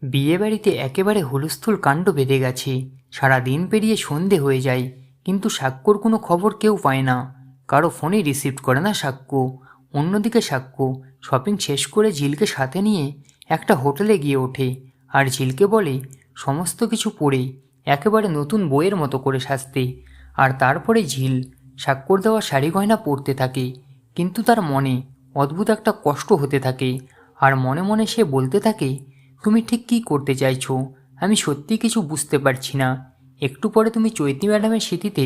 বিয়েবাড়িতে একেবারে হুলস্থুল কাণ্ড বেঁধে গেছে। সারা দিন পেরিয়ে সন্ধে হয়ে যায়, কিন্তু সাক্ষ্যর কোনো খবর কেউ পায় না। কারো ফোনে রিসিভ করে না সাক্ষ্য। অন্যদিকে সাক্ষ্য শপিং শেষ করে ঝিলকে সাথে নিয়ে একটা হোটেলে গিয়ে ওঠে, আর ঝিলকে বলে সমস্ত কিছু পরে একেবারে নতুন বইয়ের মতো করে সাজতে। আর তারপরে ঝিল সাক্ষ্যর দেওয়া শাড়ি গয়না পরতে থাকে, কিন্তু তার মনে অদ্ভুত একটা কষ্ট হতে থাকে। আর মনে মনে সে বলতে থাকে, তুমি ঠিক কী করতে চাইছো? আমি সত্যি কিছু বুঝতে পারছি না। একটু পরে তুমি চৈতি ম্যাডামের স্মৃতিতে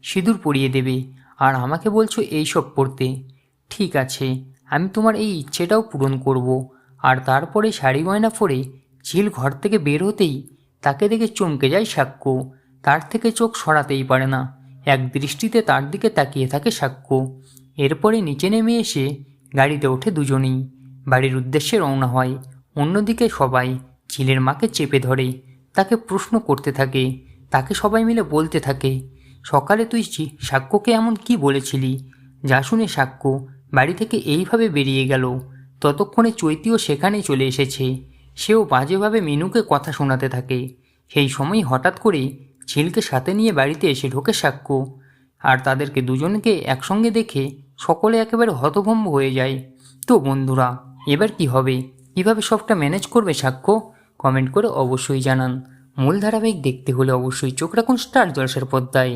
সিঁদুর পরিয়ে দেবে, আর আমাকে বলছো এইসব পড়তে। ঠিক আছে, আমি তোমার এই ইচ্ছেটাও পূরণ করব। আর তারপরে শাড়ি গয়না পরে ঝিল ঘর থেকে বের হতেই তাকে দেখে চমকে যায় সাক্ষ্য। তার থেকে চোখ সরাতেই পারে না, এক দৃষ্টিতে তার দিকে তাকিয়ে থাকে সাক্ষ্য। এরপরে নিচে নেমে এসে গাড়িতে ওঠে দুজনেই, বাড়ির উদ্দেশ্যে রওনা হয়। অন্যদিকে সবাই ঝিলের মাকে চেপে ধরে, তাকে প্রশ্ন করতে থাকে। তাকে সবাই মিলে বলতে থাকে, সকালে তুই সাক্ষ্যকে এমন কি বলেছিলি? যা শুনে সাক্ষ্য বাড়ি থেকে এইভাবে বেরিয়ে গেল। ততক্ষণে চৈতিও সেখানেই চলে এসেছে। সেও বাজেভাবে মিনুকে কথা শোনাতে থাকে। সেই সময় হঠাৎ করে ঝিলকে সাথে নিয়ে বাড়িতে এসে ঢোকে সাক্ষ্য। আর তাদেরকে দুজনকে একসঙ্গে দেখে সকলে একেবারে হতভম্ব হয়ে যায়। তো বন্ধুরা, এবার কি হবে? কিভাবে সবটা ম্যানেজ করবে সাক্ষ্য? কমেন্ট করে অবশ্যই জানান। মূল ধারাবাহিক দেখতে হলে অবশ্যই চোখ রাখুন স্টার জলসার পর্দায়।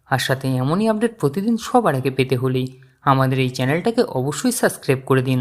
আর সাথে এমনই আপডেট প্রতিদিন সবার আগে পেতে হলে আমাদের এই চ্যানেলটাকে অবশ্যই সাবস্ক্রাইব করে দিন।